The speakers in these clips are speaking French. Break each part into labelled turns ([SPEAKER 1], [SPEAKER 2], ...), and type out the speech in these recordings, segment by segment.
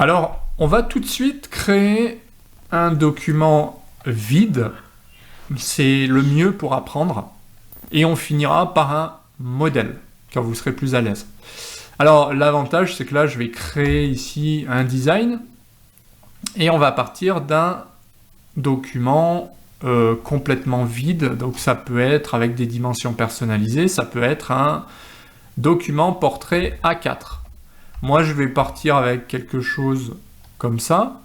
[SPEAKER 1] Alors, on va tout de suite créer un document vide. C'est le mieux pour apprendre. Et on finira par un modèle, quand vous serez plus à l'aise. Alors, l'avantage, c'est que là, je vais créer ici un design. Et on va partir d'un document complètement vide. Donc, ça peut être avec des dimensions personnalisées. Ça peut être un document portrait A4. Moi, je vais partir avec quelque chose comme ça.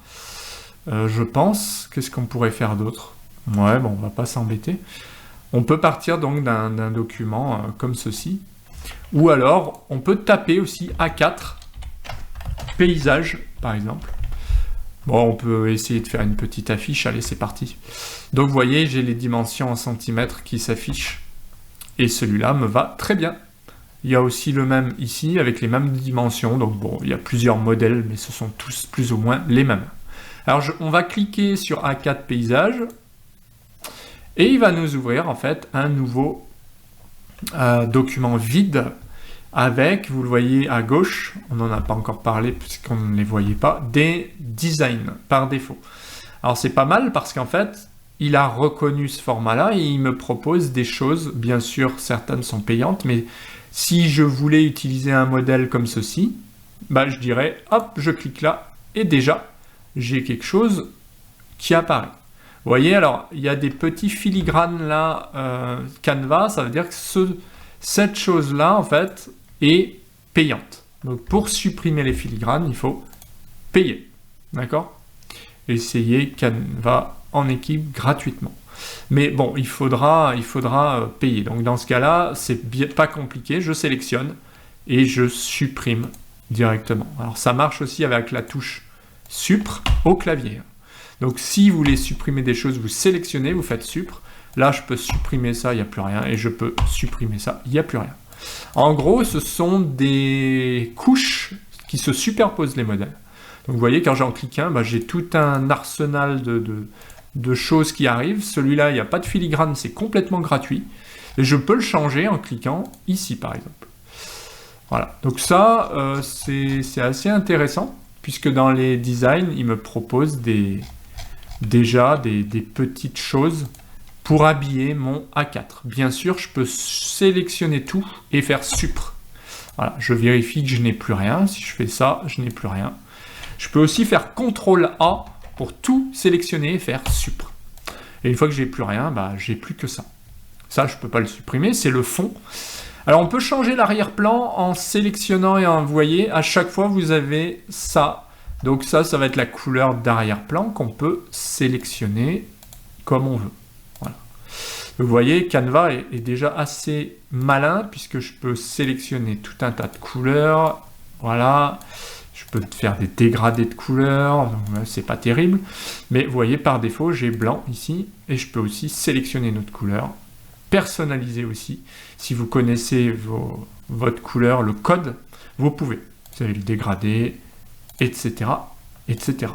[SPEAKER 1] Je pense. Qu'est-ce qu'on pourrait faire d'autre? Ouais, bon, on va pas s'embêter. On peut partir donc d'un document comme ceci. Ou alors, on peut taper aussi A4, paysage, par exemple. Bon, on peut essayer de faire une petite affiche. Allez, c'est parti. Donc, vous voyez, j'ai les dimensions en centimètres qui s'affichent. Et celui-là me va très bien. Il y a aussi le même ici, avec les mêmes dimensions. Donc, bon, il y a plusieurs modèles, mais ce sont tous plus ou moins les mêmes. Alors, on va cliquer sur A4 paysage. Et il va nous ouvrir, en fait, un nouveau document vide avec, vous le voyez à gauche, on n'en a pas encore parlé puisqu'on ne les voyait pas, des designs par défaut. Alors c'est pas mal parce qu'en fait, il a reconnu ce format-là et il me propose des choses, bien sûr certaines sont payantes, mais si je voulais utiliser un modèle comme ceci, bah, je dirais, hop, je clique là et déjà, j'ai quelque chose qui apparaît. Vous voyez, alors, il y a des petits filigranes là, Canva, ça veut dire que cette chose-là, en fait, est payante. Donc, pour supprimer les filigranes, il faut payer. D'accord? Essayez Canva en équipe gratuitement. Mais bon, il faudra payer. Donc, dans ce cas-là, c'est pas compliqué. Je sélectionne et je supprime directement. Alors, ça marche aussi avec la touche Supr au clavier. Donc, si vous voulez supprimer des choses, vous sélectionnez, vous faites Supr. Là, je peux supprimer ça, il n'y a plus rien. Et je peux supprimer ça, il n'y a plus rien. En gros, ce sont des couches qui se superposent les modèles. Donc, vous voyez, quand j'en clique un, bah, j'ai tout un arsenal de choses qui arrivent. Celui-là, il n'y a pas de filigrane, c'est complètement gratuit. Et je peux le changer en cliquant ici, par exemple. Voilà. Donc ça, c'est assez intéressant, puisque dans les designs, il me propose déjà des petites choses pour habiller mon A4. Bien sûr, je peux sélectionner tout et faire Supr. Voilà, je vérifie que je n'ai plus rien. Si je fais ça, je n'ai plus rien. Je peux aussi faire CTRL-A pour tout sélectionner et faire Supr. Et une fois que j'ai plus rien, bah, j'ai plus que ça. Ça, je ne peux pas le supprimer, c'est le fond. Alors, on peut changer l'arrière-plan en sélectionnant et en, vous voyez, à chaque fois, vous avez ça. Donc ça va être la couleur d'arrière-plan qu'on peut sélectionner comme on veut. Voilà. Vous voyez, Canva est déjà assez malin puisque je peux sélectionner tout un tas de couleurs. Voilà. Je peux faire des dégradés de couleurs. C'est pas terrible. Mais vous voyez, par défaut, j'ai blanc ici. Et je peux aussi sélectionner une autre couleur. Personnaliser aussi. Si vous connaissez votre couleur, le code, vous pouvez. Vous avez le dégradé, etc., etc.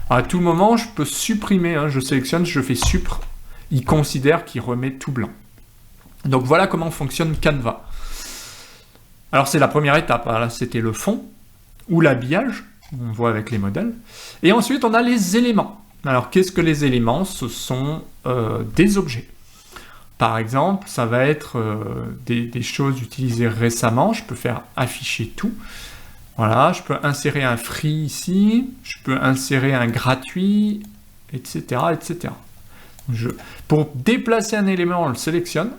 [SPEAKER 1] À tout moment, je peux supprimer, je sélectionne, je fais Supr, il considère qu'il remet tout blanc. Donc voilà comment fonctionne Canva. Alors c'est la première étape, là c'était le fond, ou l'habillage, on voit avec les modèles. Et ensuite on a les éléments. Alors qu'est-ce que les éléments? Ce sont des objets. Par exemple, ça va être des choses utilisées récemment, je peux faire afficher tout. Voilà, je peux insérer un free ici, je peux insérer un gratuit, etc., etc. Pour déplacer un élément, on le sélectionne,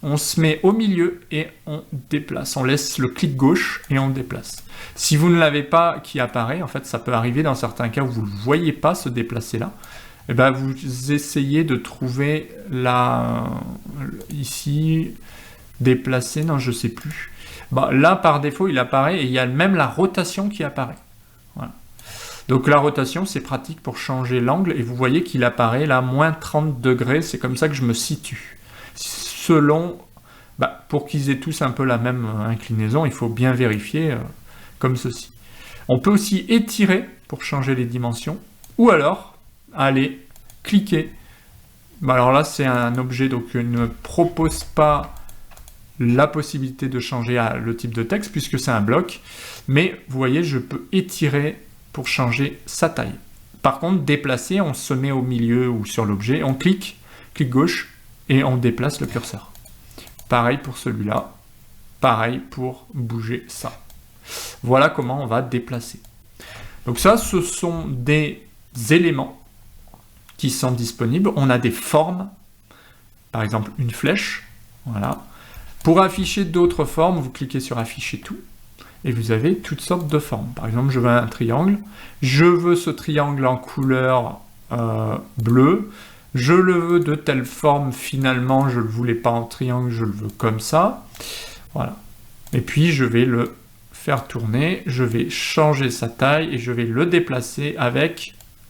[SPEAKER 1] on se met au milieu et on déplace. On laisse le clic gauche et on déplace. Si vous ne l'avez pas qui apparaît, en fait, ça peut arriver dans certains cas où vous ne le voyez pas se déplacer là, et ben vous essayez de trouver ici, déplacer, non, je ne sais plus. Bah, là, par défaut, il apparaît et il y a même la rotation qui apparaît. Voilà. Donc la rotation, c'est pratique pour changer l'angle et vous voyez qu'il apparaît là, moins 30 degrés, c'est comme ça que je me situe. Selon, pour qu'ils aient tous un peu la même inclinaison, il faut bien vérifier comme ceci. On peut aussi étirer pour changer les dimensions ou alors aller cliquer. Bah, alors là, c'est un objet, donc il ne me propose pas la possibilité de changer le type de texte puisque c'est un bloc, mais vous voyez, je peux étirer pour changer sa taille. Par contre, déplacer, on se met au milieu ou sur l'objet, on clique gauche, et on déplace le curseur. Pareil pour celui-là, pareil pour bouger ça. Voilà comment on va déplacer. Donc ça, ce sont des éléments qui sont disponibles. On a des formes, par exemple une flèche, voilà. Pour afficher d'autres formes, vous cliquez sur afficher tout, et vous avez toutes sortes de formes. Par exemple, je veux un triangle, je veux ce triangle en couleur bleue, je le veux de telle forme, finalement, je ne le voulais pas en triangle, je le veux comme ça. Voilà. Et puis, je vais le faire tourner, je vais changer sa taille, et je vais le déplacer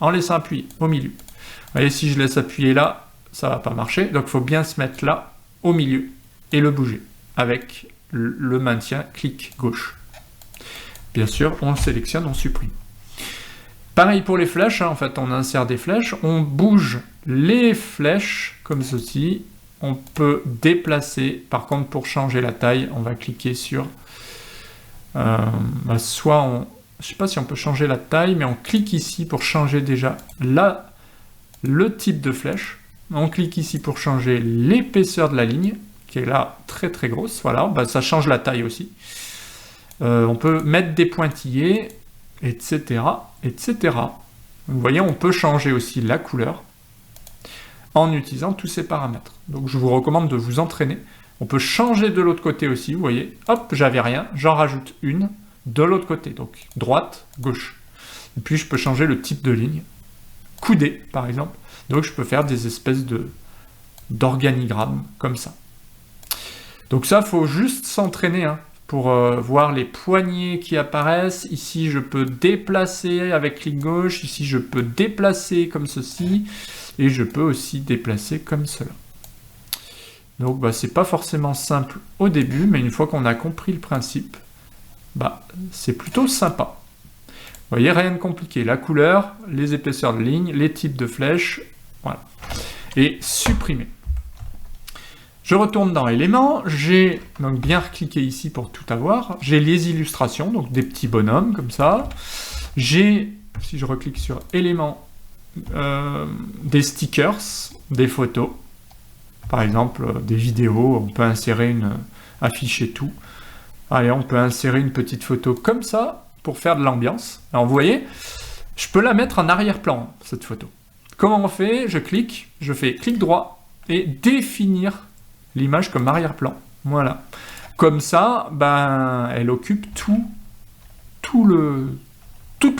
[SPEAKER 1] en laissant appuyer au milieu. Vous voyez, si je laisse appuyer là, ça ne va pas marcher, donc il faut bien se mettre là, au milieu, et le bouger, avec le maintien, clic gauche. Bien sûr, on sélectionne, on supprime. Pareil pour les flèches, hein, en fait, on insère des flèches, on bouge les flèches, comme ceci, on peut déplacer, par contre, pour changer la taille, on va cliquer sur... soit on... Je ne sais pas si on peut changer la taille, mais on clique ici pour changer déjà le type de flèche. On clique ici pour changer l'épaisseur de la ligne, qui est là très très grosse. Voilà, ça change la taille aussi. On peut mettre des pointillés, etc., etc. Vous voyez, on peut changer aussi la couleur en utilisant tous ces paramètres. Donc je vous recommande de vous entraîner. On peut changer de l'autre côté aussi, vous voyez. Hop, j'avais rien, j'en rajoute une de l'autre côté. Donc droite, gauche. Et puis je peux changer le type de ligne. Coudé, par exemple. Donc je peux faire des espèces d'organigrammes comme ça. Donc ça, il faut juste s'entraîner pour voir les poignées qui apparaissent. Ici, je peux déplacer avec clic gauche. Ici, je peux déplacer comme ceci. Et je peux aussi déplacer comme cela. Donc, c'est pas forcément simple au début, mais une fois qu'on a compris le principe, c'est plutôt sympa. Vous voyez, rien de compliqué. La couleur, les épaisseurs de ligne, les types de flèches, voilà. Et supprimer. Je retourne dans éléments, j'ai donc bien recliqué ici pour tout avoir. J'ai les illustrations, donc des petits bonhommes comme ça. J'ai, si je reclique sur éléments, des stickers, des photos. Par exemple, des vidéos, on peut insérer afficher tout. Allez, on peut insérer une petite photo comme ça pour faire de l'ambiance. Alors vous voyez, je peux la mettre en arrière-plan, cette photo. Comment on fait? Je clique, je fais clic droit et définir l'image comme arrière-plan. Voilà. Comme ça, elle occupe toute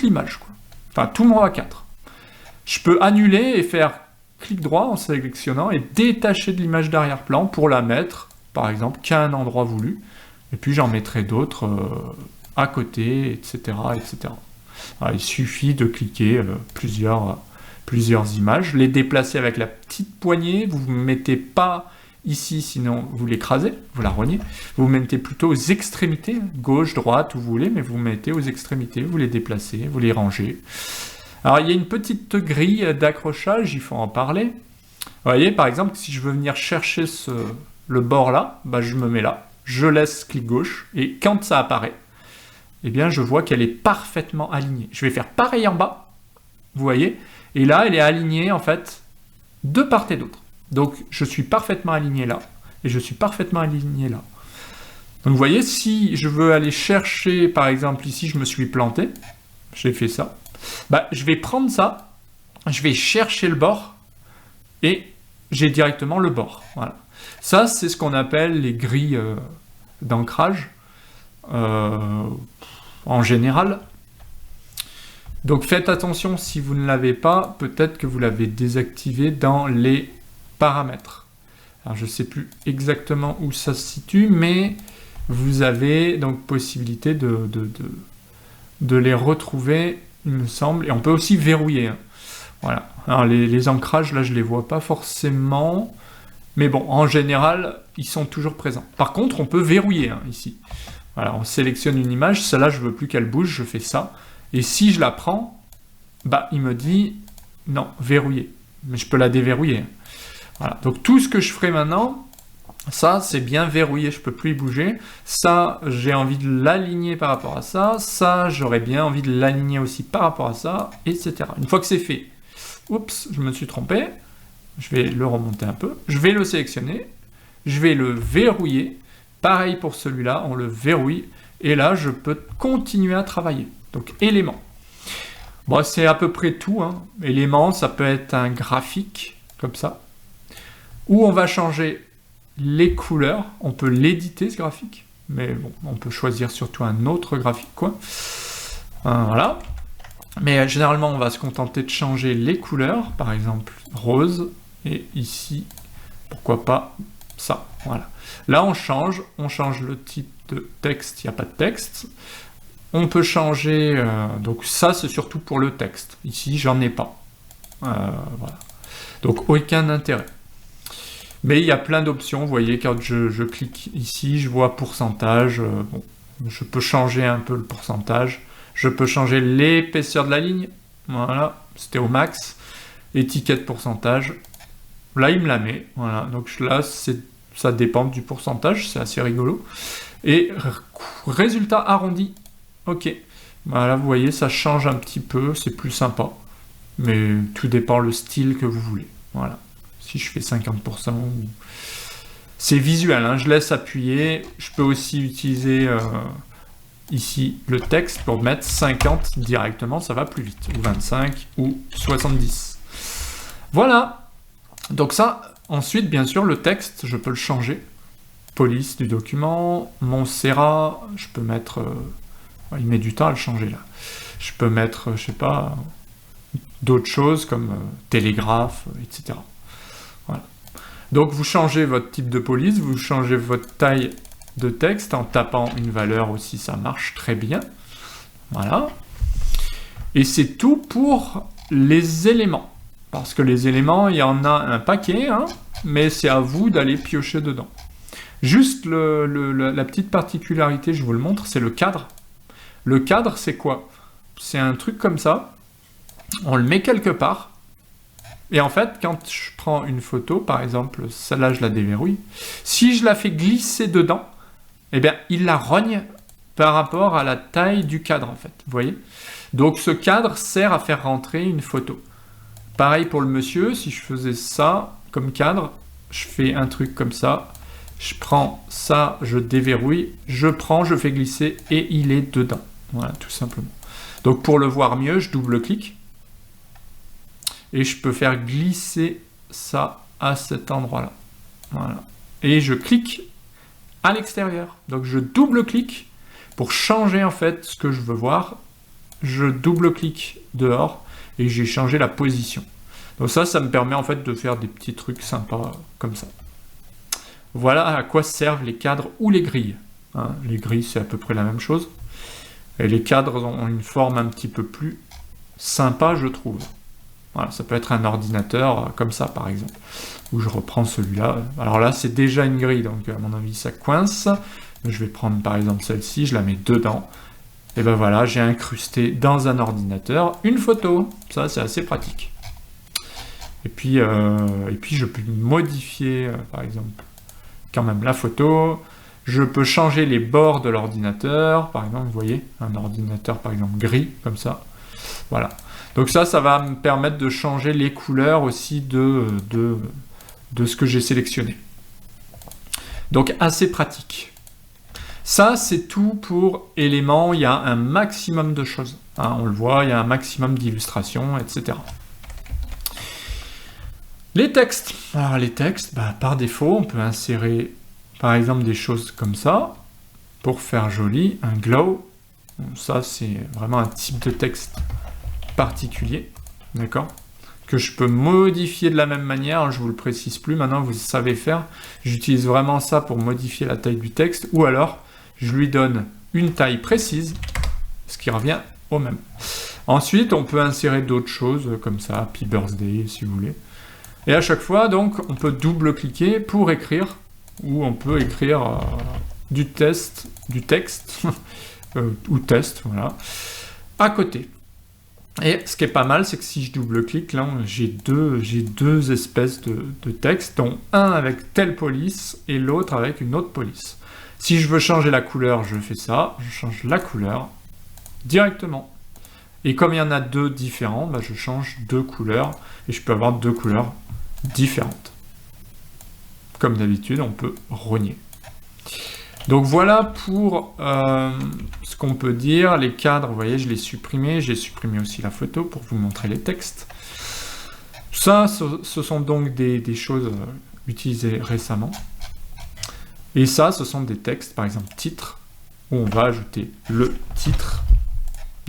[SPEAKER 1] l'image, quoi. Enfin, tout mon A4. Je peux annuler et faire clic droit en sélectionnant et détacher de l'image d'arrière-plan pour la mettre, par exemple, qu'à un endroit voulu. Et puis j'en mettrai d'autres à côté, etc., etc. Alors, il suffit de cliquer plusieurs images, les déplacer avec la petite poignée. Vous ne mettez pas ici, sinon vous l'écrasez, vous la rognez. Vous mettez plutôt aux extrémités, gauche, droite, où vous voulez, mais vous mettez aux extrémités, vous les déplacez, vous les rangez. Alors il y a une petite grille d'accrochage, il faut en parler. Vous voyez, par exemple, si je veux venir chercher le bord là, je me mets là, je laisse clic gauche, et quand ça apparaît, eh bien je vois qu'elle est parfaitement alignée. Je vais faire pareil en bas, vous voyez, et là elle est alignée en fait de part et d'autre. Donc je suis parfaitement aligné là, et je suis parfaitement aligné là. Donc vous voyez, si je veux aller chercher, par exemple ici je me suis planté, j'ai fait ça, je vais prendre ça, je vais chercher le bord, et j'ai directement le bord. Voilà. Ça, c'est ce qu'on appelle les grilles d'ancrage, en général. Donc faites attention, si vous ne l'avez pas, peut-être que vous l'avez désactivé dans les paramètres. Alors je ne sais plus exactement où ça se situe, mais vous avez donc possibilité de les retrouver, il me semble, et on peut aussi verrouiller. Voilà. Alors les ancrages, là, je les vois pas forcément, mais bon, en général, ils sont toujours présents. Par contre, on peut verrouiller ici. Voilà, on sélectionne une image, celle-là, je veux plus qu'elle bouge, je fais ça. Et si je la prends, il me dit non, verrouiller. Mais je peux la déverrouiller. Voilà. Donc tout ce que je ferai maintenant, Ça, c'est bien verrouillé, je peux plus y bouger. Ça, j'ai envie de l'aligner par rapport à ça. Ça, j'aurais bien envie de l'aligner aussi par rapport à ça, etc. Une fois que c'est fait, oups, je me suis trompé. Je vais le remonter un peu. Je vais le sélectionner. Je vais le verrouiller. Pareil pour celui-là, on le verrouille. Et là, je peux continuer à travailler. Donc, éléments. Bon, c'est à peu près tout. Hein. Éléments, ça peut être un graphique, comme ça. Où on va changer les couleurs. On peut l'éditer, ce graphique. Mais bon, on peut choisir surtout un autre graphique, quoi. Voilà. Mais généralement, on va se contenter de changer les couleurs. Par exemple, rose. Et ici, pourquoi pas ça. Voilà. Là, on change le type de texte. Il n'y a pas de texte. On peut changer, donc ça c'est surtout pour le texte. Ici, j'en ai pas. Voilà. Donc aucun intérêt. Mais il y a plein d'options. Vous voyez, quand je clique ici, je vois pourcentage. Bon, je peux changer un peu le pourcentage. Je peux changer l'épaisseur de la ligne. Voilà, c'était au max. Étiquette pourcentage. Là, il me la met. Voilà. Donc là, ça dépend du pourcentage. C'est assez rigolo. Et résultat arrondi. Ok, voilà, vous voyez, ça change un petit peu, c'est plus sympa. Mais tout dépend le style que vous voulez. Voilà. Si je fais 50%, c'est visuel, hein, je laisse appuyer. Je peux aussi utiliser ici le texte pour mettre 50 directement, ça va plus vite. Ou 25 ou 70. Voilà. Donc ça, ensuite, bien sûr, le texte, je peux le changer. Police du document, Montserrat, je peux mettre... il met du temps à le changer là. Je peux mettre, je sais pas, d'autres choses comme télégraphe, etc. Voilà. Donc vous changez votre type de police, vous changez votre taille de texte en tapant une valeur aussi, ça marche très bien. Voilà. Et c'est tout pour les éléments. Parce que les éléments, il y en a un paquet, hein, mais c'est à vous d'aller piocher dedans. Juste la petite particularité, je vous le montre, c'est le cadre. Le cadre, c'est quoi? C'est un truc comme ça. On le met quelque part. Et en fait, quand je prends une photo, par exemple, celle-là, je la déverrouille. Si je la fais glisser dedans, eh bien, il la rogne par rapport à la taille du cadre, en fait. Vous voyez? Donc, ce cadre sert à faire rentrer une photo. Pareil pour le monsieur, si je faisais ça comme cadre, je fais un truc comme ça. Je prends ça, je déverrouille, je fais glisser et il est dedans. Voilà, tout simplement. Donc pour le voir mieux, je double-clique et je peux faire glisser ça à cet endroit-là. Voilà. Et je clique à l'extérieur. Donc je double-clique pour changer en fait ce que je veux voir. Je double-clique dehors et j'ai changé la position. Donc ça me permet en fait de faire des petits trucs sympas comme ça. Voilà à quoi servent les cadres ou les grilles. Hein, les grilles, c'est à peu près la même chose. Et les cadres ont une forme un petit peu plus sympa, je trouve. Voilà, ça peut être un ordinateur comme ça, par exemple. Où je reprends celui-là. Alors là, c'est déjà une grille, donc à mon avis, ça coince. Je vais prendre par exemple celle-ci, je la mets dedans. Et ben voilà, j'ai incrusté dans un ordinateur une photo. Ça, c'est assez pratique. Et puis je peux modifier, par exemple, quand même la photo. Je peux changer les bords de l'ordinateur, par exemple, vous voyez, un ordinateur par exemple gris, comme ça. Voilà. Donc ça va me permettre de changer les couleurs aussi de ce que j'ai sélectionné. Donc assez pratique. Ça, c'est tout pour éléments. Il y a un maximum de choses. Hein, on le voit, il y a un maximum d'illustrations, etc. Les textes. Alors les textes, par défaut, on peut insérer par exemple des choses comme ça, pour faire joli, un glow. Ça, c'est vraiment un type de texte particulier, d'accord? Que je peux modifier de la même manière, je vous le précise plus, maintenant vous savez faire. J'utilise vraiment ça pour modifier la taille du texte, ou alors je lui donne une taille précise, ce qui revient au même. Ensuite, on peut insérer d'autres choses comme ça, Happy Birthday, si vous voulez. Et à chaque fois, donc, on peut double-cliquer pour écrire, ou on peut écrire du texte, ou test, voilà, à côté. Et ce qui est pas mal, c'est que si je double-clique, là, j'ai deux espèces de textes, dont un avec telle police et l'autre avec une autre police. Si je veux changer la couleur, je fais ça, je change la couleur directement. Et comme il y en a deux différents, bah, je change deux couleurs, et je peux avoir deux couleurs différentes. Comme d'habitude, on peut rogner. Donc voilà pour ce qu'on peut dire. Les cadres, vous voyez, je l'ai supprimé. J'ai supprimé aussi la photo pour vous montrer les textes. Ça, ce sont donc des choses utilisées récemment. Et ça, ce sont des textes, par exemple titre, où on va ajouter le titre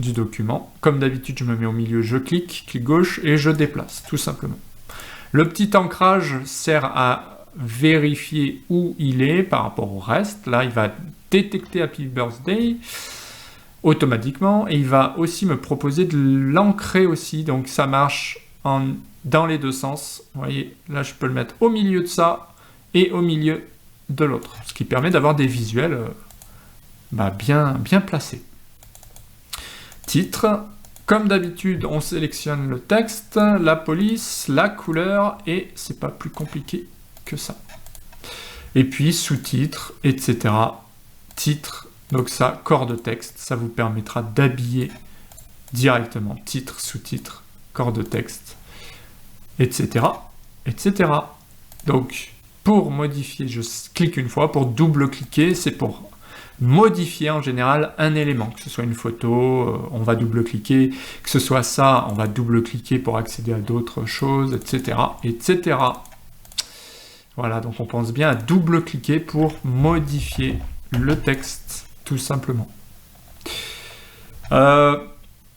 [SPEAKER 1] du document. Comme d'habitude, je me mets au milieu, je clique, clic gauche, et je déplace, tout simplement. Le petit ancrage sert à vérifier où il est par rapport au reste. Là, il va détecter Happy Birthday automatiquement et il va aussi me proposer de l'ancrer aussi. Donc ça marche dans les deux sens. Vous voyez, là, je peux le mettre au milieu de ça et au milieu de l'autre, ce qui permet d'avoir des visuels bien placés. Titre. Comme d'habitude, on sélectionne le texte, la police, la couleur, et c'est pas plus compliqué que ça. Et puis, sous-titres, etc. Titre, donc ça, corps de texte, ça vous permettra d'habiller directement titre, sous-titre, corps de texte, etc., etc. Donc, pour modifier, je clique une fois, pour double-cliquer, c'est pour modifier en général un élément, que ce soit une photo, on va double-cliquer, que ce soit ça, on va double-cliquer pour accéder à d'autres choses, etc., etc. Voilà, donc on pense bien à double-cliquer pour modifier le texte, tout simplement.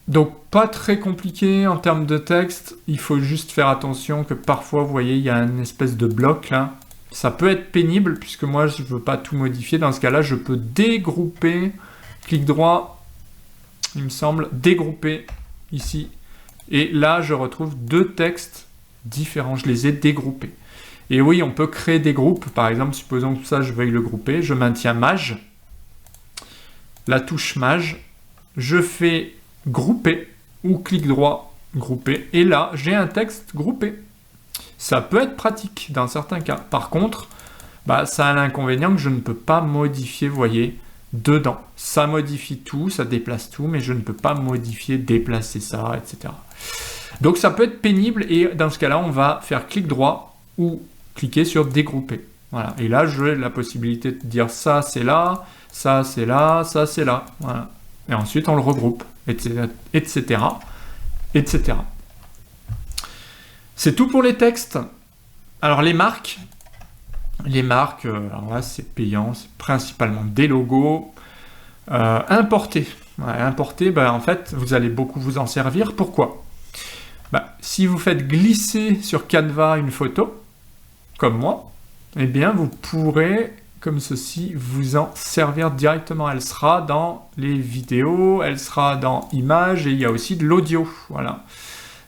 [SPEAKER 1] Donc pas très compliqué en termes de texte, il faut juste faire attention que parfois, vous voyez, il y a une espèce de bloc là. Ça peut être pénible, puisque moi, je ne veux pas tout modifier. Dans ce cas-là, je peux dégrouper, clic droit, il me semble, dégrouper, ici. Et là, je retrouve deux textes différents. Je les ai dégroupés. Et oui, on peut créer des groupes. Par exemple, supposons que ça, je veuille le grouper. Je maintiens Maj. La touche Maj. Je fais grouper, ou clic droit, grouper. Et là, j'ai un texte groupé. Ça peut être pratique dans certains cas. Par contre, ça a l'inconvénient que je ne peux pas modifier, vous voyez, dedans. Ça modifie tout, ça déplace tout, mais je ne peux pas modifier, déplacer ça, etc. Donc ça peut être pénible et dans ce cas-là, on va faire clic droit ou cliquer sur dégrouper. Voilà. Et là, j'ai la possibilité de dire ça, c'est là, ça, c'est là, ça, c'est là. Voilà. Et ensuite, on le regroupe, etc., etc., etc. C'est tout pour les textes. Alors les marques, alors là c'est payant, c'est principalement des logos. Importer. Ouais, importer, en fait, vous allez beaucoup vous en servir. Pourquoi ? Si vous faites glisser sur Canva une photo, comme moi, eh bien vous pourrez, comme ceci, vous en servir directement. Elle sera dans les vidéos, elle sera dans images et il y a aussi de l'audio. Voilà.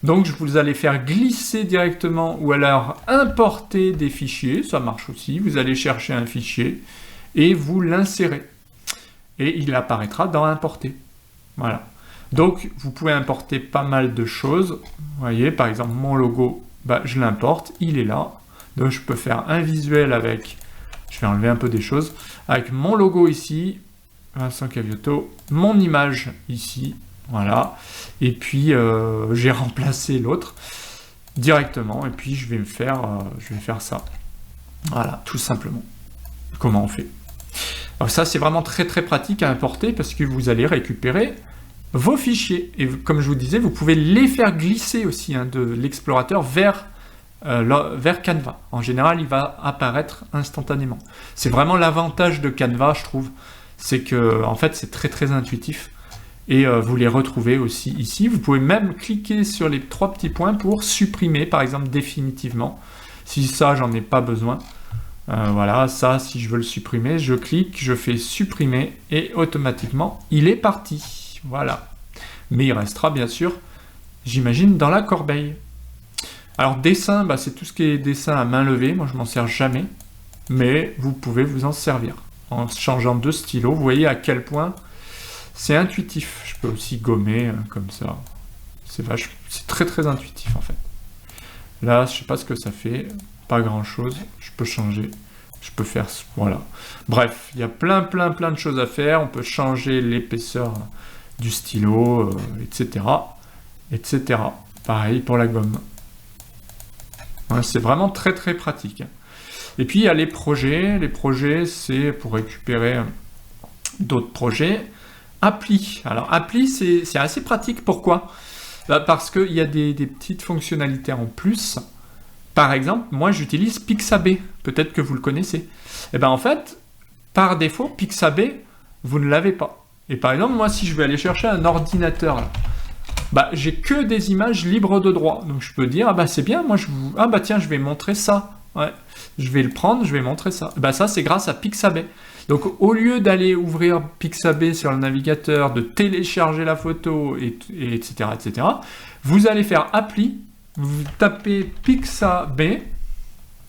[SPEAKER 1] Donc, vous allez faire glisser directement ou alors importer des fichiers, ça marche aussi. Vous allez chercher un fichier et vous l'insérez. Et il apparaîtra dans importer. Voilà. Donc, vous pouvez importer pas mal de choses. Vous voyez, par exemple, mon logo, je l'importe, il est là. Donc, je peux faire un visuel avec, je vais enlever un peu des choses, avec mon logo ici, Vincent Caviotto, mon image ici, voilà, et puis j'ai remplacé l'autre directement, et puis je vais faire ça. Voilà, tout simplement. Comment on fait? Alors ça, c'est vraiment très très pratique à importer parce que vous allez récupérer vos fichiers. Et comme je vous disais, vous pouvez les faire glisser aussi de l'explorateur vers Canva. En général, il va apparaître instantanément. C'est vraiment l'avantage de Canva, je trouve. C'est que, en fait, c'est très très intuitif. Et vous les retrouvez aussi ici. Vous pouvez même cliquer sur les 3 petits points pour supprimer, par exemple, définitivement. Si ça, j'en ai pas besoin. Voilà, ça, si je veux le supprimer, je clique, je fais supprimer et automatiquement, il est parti. Voilà. Mais il restera, bien sûr, j'imagine, dans la corbeille. Alors, dessin, c'est tout ce qui est dessin à main levée. Moi, je m'en sers jamais. Mais vous pouvez vous en servir. En changeant de stylo, vous voyez à quel point c'est intuitif. Je peux aussi gommer comme ça. C'est très très intuitif en fait. Là, je sais pas ce que ça fait, pas grand chose. Je peux changer, je peux faire, voilà. Bref, il y a plein de choses à faire. On peut changer l'épaisseur du stylo, etc., etc. Pareil pour la gomme. Ouais, c'est vraiment très très pratique. Et puis il y a les projets. Les projets, c'est pour récupérer d'autres projets. Appli. Alors appli, c'est assez pratique. Pourquoi? Parce qu'il y a des petites fonctionnalités en plus. Par exemple, moi j'utilise Pixabay. Peut-être que vous le connaissez. Et bien en fait, par défaut, Pixabay, vous ne l'avez pas. Et par exemple, moi si je vais aller chercher un ordinateur, là, bah, j'ai que des images libres de droit. Donc je peux dire, ah bah c'est bien, moi ah bah tiens, je vais montrer ça. Ouais. Je vais le prendre, je vais montrer ça. Bah ça, c'est grâce à Pixabay. Donc au lieu d'aller ouvrir Pixabay sur le navigateur, de télécharger la photo, etc., vous allez faire appli, vous tapez Pixabay,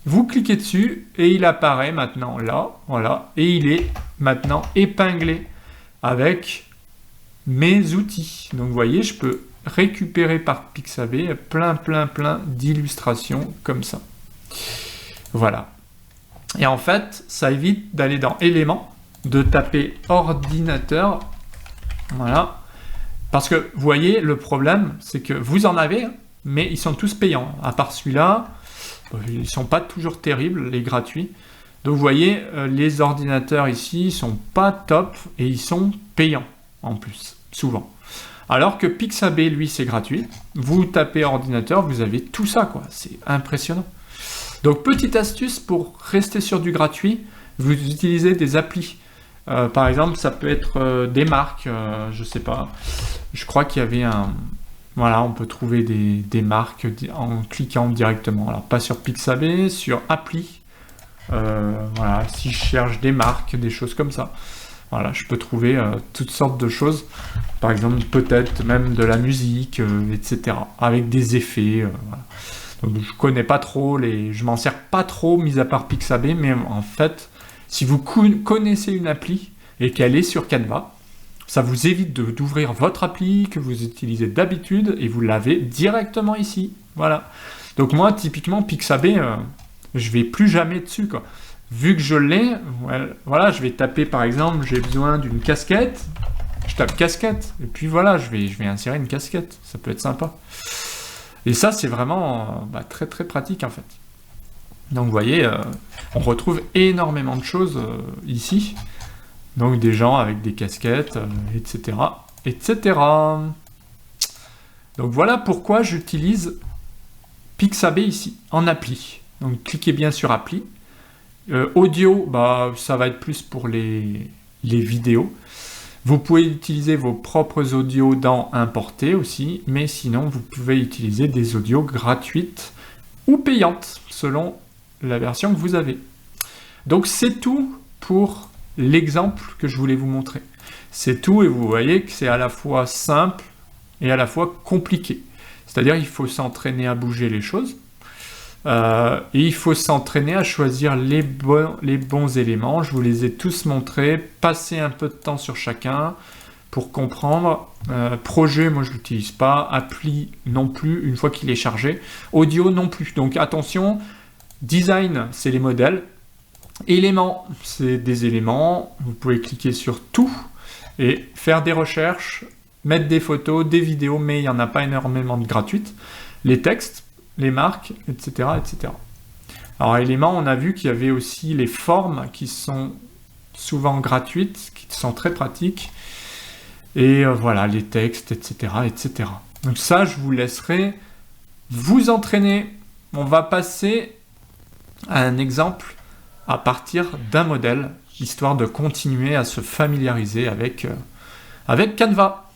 [SPEAKER 1] vous cliquez dessus, et il apparaît maintenant là, voilà, et il est maintenant épinglé avec mes outils. Donc vous voyez, je peux récupérer par Pixabay plein d'illustrations comme ça. Voilà. Et en fait, ça évite d'aller dans éléments, de taper ordinateur. Voilà. Parce que vous voyez, le problème, c'est que vous en avez, mais ils sont tous payants. À part celui-là, ils sont pas toujours terribles, les gratuits. Donc vous voyez, les ordinateurs ici, ils sont pas top et ils sont payants en plus, souvent. Alors que Pixabay, lui, c'est gratuit. Vous tapez ordinateur, vous avez tout ça, quoi. C'est impressionnant. Donc, petite astuce pour rester sur du gratuit, vous utilisez des applis. Par exemple, ça peut être des marques, je sais pas. Je crois qu'il y avait un... Voilà, on peut trouver des marques en cliquant directement. Alors, pas sur Pixabay, sur appli. Voilà, si je cherche des marques, des choses comme ça. Voilà, je peux trouver toutes sortes de choses. Par exemple, peut-être même de la musique, etc. Avec des effets. Voilà. Donc, je connais pas trop je m'en sers pas trop, mis à part Pixabay, mais en fait, si vous connaissez une appli et qu'elle est sur Canva, ça vous évite d'ouvrir votre appli que vous utilisez d'habitude et vous l'avez directement ici. Voilà. Donc moi, typiquement, Pixabay, je vais plus jamais dessus, quoi. Vu que je l'ai, voilà, je vais taper par exemple, j'ai besoin d'une casquette, je tape casquette, et puis voilà, je vais insérer une casquette, ça peut être sympa. Et ça, c'est vraiment très très pratique en fait. Donc vous voyez, on retrouve énormément de choses ici, donc des gens avec des casquettes, etc., etc. Donc voilà pourquoi j'utilise Pixabay ici, en appli. Donc cliquez bien sur appli. Audio, ça va être plus pour les vidéos. Vous pouvez utiliser vos propres audios dans Importer aussi, mais sinon vous pouvez utiliser des audios gratuites ou payantes, selon la version que vous avez. Donc c'est tout pour l'exemple que je voulais vous montrer. C'est tout et vous voyez que c'est à la fois simple et à la fois compliqué. C'est-à-dire il faut s'entraîner à bouger les choses. Et il faut s'entraîner à choisir les bons éléments. Je vous les ai tous montrés. Passez un peu de temps sur chacun pour comprendre. Projet, moi je l'utilise pas. Appli non plus, une fois qu'il est chargé. Audio non plus. Donc attention, design, c'est les modèles. Éléments, c'est des éléments. Vous pouvez cliquer sur tout et faire des recherches, mettre des photos, des vidéos, mais il n'y en a pas énormément de gratuites. Les textes, les marques, etc., etc. Alors, éléments, on a vu qu'il y avait aussi les formes qui sont souvent gratuites, qui sont très pratiques. Et voilà, les textes, etc., etc. Donc ça, je vous laisserai vous entraîner. On va passer à un exemple à partir d'un modèle, histoire de continuer à se familiariser avec Canva.